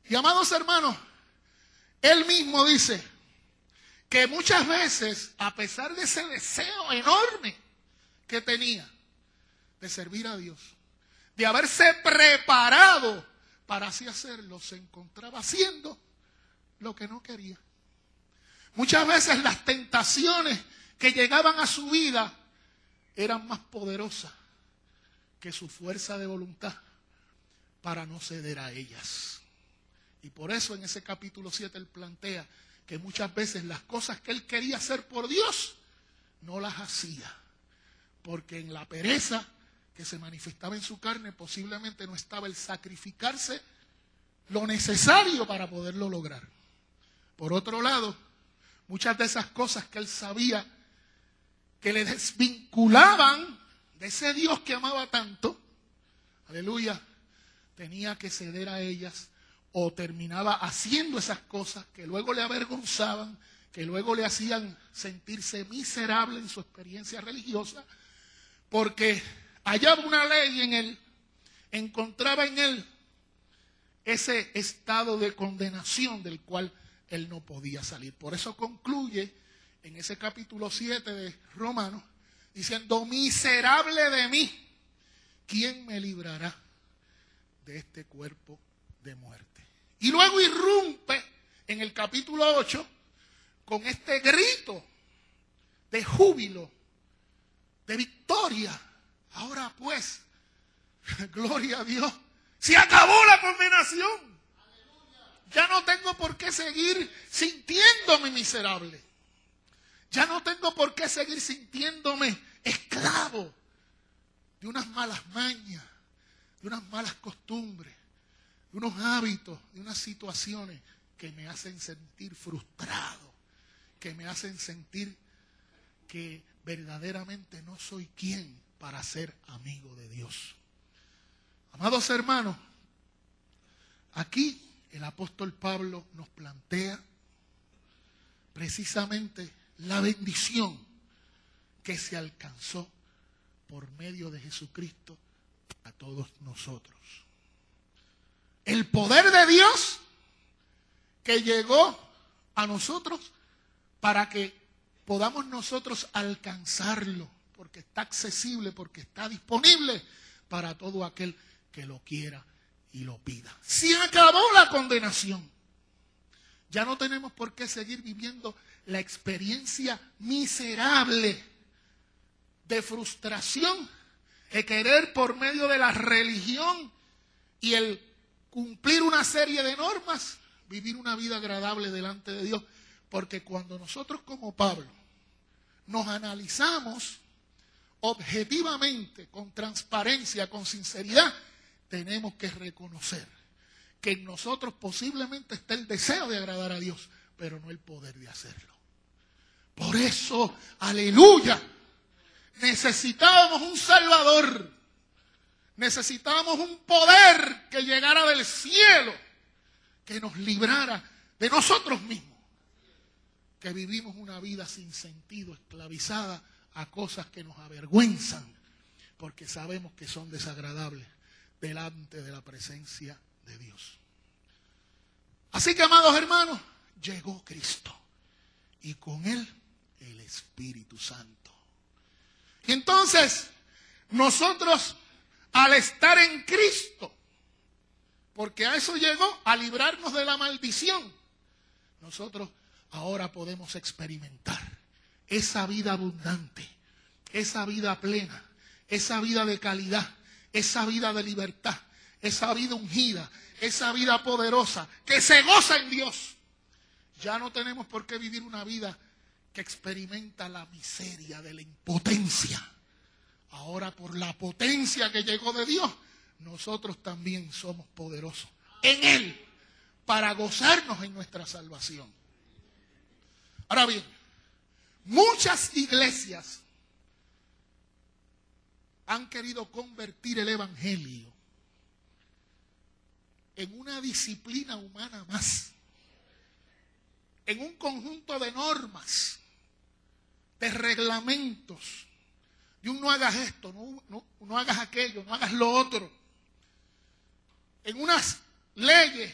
Y amados hermanos, él mismo dice que muchas veces, a pesar de ese deseo enorme que tenía de servir a Dios, de haberse preparado para así hacerlo, se encontraba haciendo lo que no quería. Muchas veces las tentaciones que llegaban a su vida eran más poderosas que su fuerza de voluntad para no ceder a ellas. Y por eso en ese capítulo 7 él plantea que muchas veces las cosas que él quería hacer por Dios no las hacía, porque en la pereza que se manifestaba en su carne posiblemente no estaba el sacrificarse lo necesario para poderlo lograr. Por otro lado, muchas de esas cosas que él sabía que le desvinculaban de ese Dios que amaba tanto, aleluya, tenía que ceder a ellas o terminaba haciendo esas cosas que luego le avergonzaban, que luego le hacían sentirse miserable en su experiencia religiosa, porque hallaba una ley en él, encontraba en él ese estado de condenación del cual él no podía salir. Por eso concluye en ese capítulo 7 de Romanos diciendo: miserable de mí, ¿quién me librará de este cuerpo de muerte? Y luego irrumpe en el capítulo 8 con este grito de júbilo, de victoria. Ahora pues, gloria a Dios, se acabó la condenación. Ya no tengo por qué seguir sintiéndome miserable. Ya no tengo por qué seguir sintiéndome esclavo de unas malas mañas, de unas malas costumbres, de unos hábitos, de unas situaciones que me hacen sentir frustrado, que me hacen sentir que verdaderamente no soy quien para ser amigo de Dios. Amados hermanos, aquí el apóstol Pablo nos plantea precisamente la bendición que se alcanzó por medio de Jesucristo a todos nosotros. El poder de Dios que llegó a nosotros para que podamos nosotros alcanzarlo, porque está accesible, porque está disponible para todo aquel que lo quiera y lo pida. Se acabó la condenación. Ya no tenemos por qué seguir viviendo la experiencia miserable de frustración, de querer por medio de la religión y el cumplir una serie de normas, vivir una vida agradable delante de Dios. Porque cuando nosotros como Pablo nos analizamos objetivamente, con transparencia, con sinceridad, tenemos que reconocer que en nosotros posiblemente está el deseo de agradar a Dios, pero no el poder de hacerlo. Por eso, aleluya, necesitábamos un Salvador, necesitábamos un poder que llegara del cielo, que nos librara de nosotros mismos, que vivimos una vida sin sentido, esclavizada a cosas que nos avergüenzan, porque sabemos que son desagradables delante de la presencia de Dios. Así que, amados hermanos, llegó Cristo y con Él el Espíritu Santo. Y entonces, nosotros, al estar en Cristo, porque a eso llegó, a librarnos de la maldición, nosotros ahora podemos experimentar esa vida abundante, esa vida plena, esa vida de calidad, esa vida de libertad, esa vida ungida, esa vida poderosa que se goza en Dios. Ya no tenemos por qué vivir una vida que experimenta la miseria de la impotencia. Ahora, por la potencia que llegó de Dios, nosotros también somos poderosos en Él para gozarnos en nuestra salvación. Ahora bien, muchas iglesias han querido convertir el evangelio en una disciplina humana más, en un conjunto de normas, de reglamentos, de un no hagas esto, no hagas aquello, no hagas lo otro, en unas leyes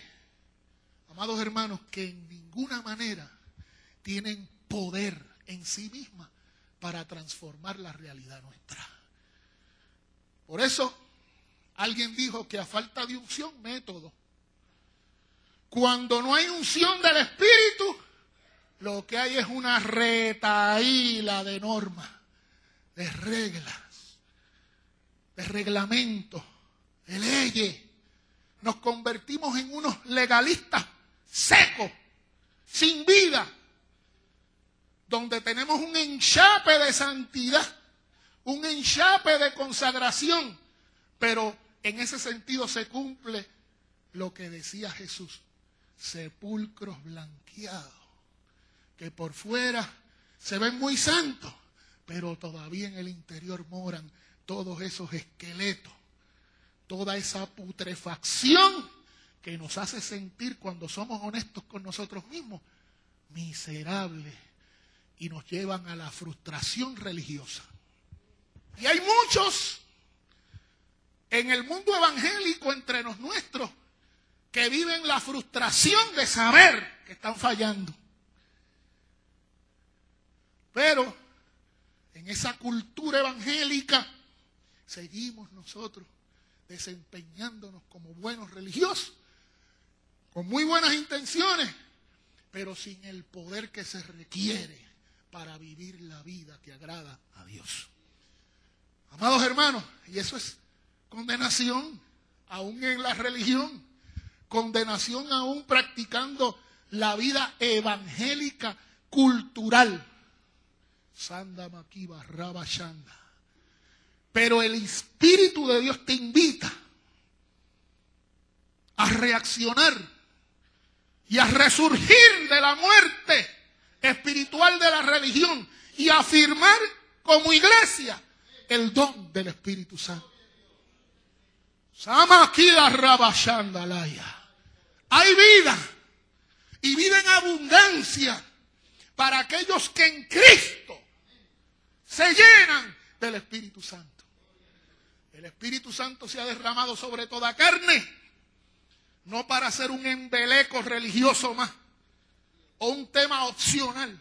amados hermanos, que en ninguna manera tienen poder en sí mismas para transformar la realidad nuestra. Por eso, alguien dijo que a falta de unción, método. Cuando no hay unción del Espíritu, lo que hay es una retaíla de normas, de reglas, de reglamentos, de leyes. Nos convertimos en unos legalistas secos, sin vida, donde tenemos un enchape de santidad, un enchape de consagración, pero en ese sentido se cumple lo que decía Jesús: sepulcros blanqueados, que por fuera se ven muy santos, pero todavía en el interior moran todos esos esqueletos, toda esa putrefacción que nos hace sentir, cuando somos honestos con nosotros mismos, miserables, y nos llevan a la frustración religiosa. Y hay muchos en el mundo evangélico entre los nuestros que viven la frustración de saber que están fallando. Pero en esa cultura evangélica seguimos nosotros desempeñándonos como buenos religiosos, con muy buenas intenciones, pero sin el poder que se requiere para vivir la vida que agrada a Dios. Amados hermanos, y eso es condenación aún en la religión, condenación aún practicando la vida evangélica cultural. Sanda Makiba Rabashanda. Pero el Espíritu de Dios te invita a reaccionar y a resurgir de la muerte espiritual de la religión y a afirmar como iglesia el don del Espíritu Santo. Samakia Rabashandalaya. Hay vida, y vida en abundancia para aquellos que en Cristo se llenan del Espíritu Santo. El Espíritu Santo se ha derramado sobre toda carne, no para ser un embeleco religioso más o un tema opcional.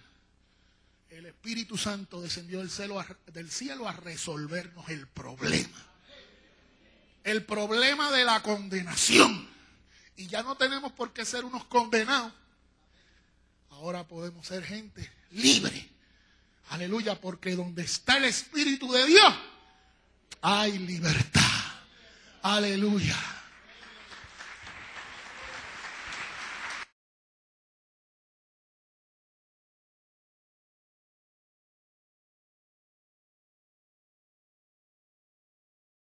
El Espíritu Santo descendió del cielo a resolvernos el problema de la condenación. Y ya no tenemos por qué ser unos condenados. Ahora podemos ser gente libre. Aleluya, porque donde está el Espíritu de Dios hay libertad. Aleluya.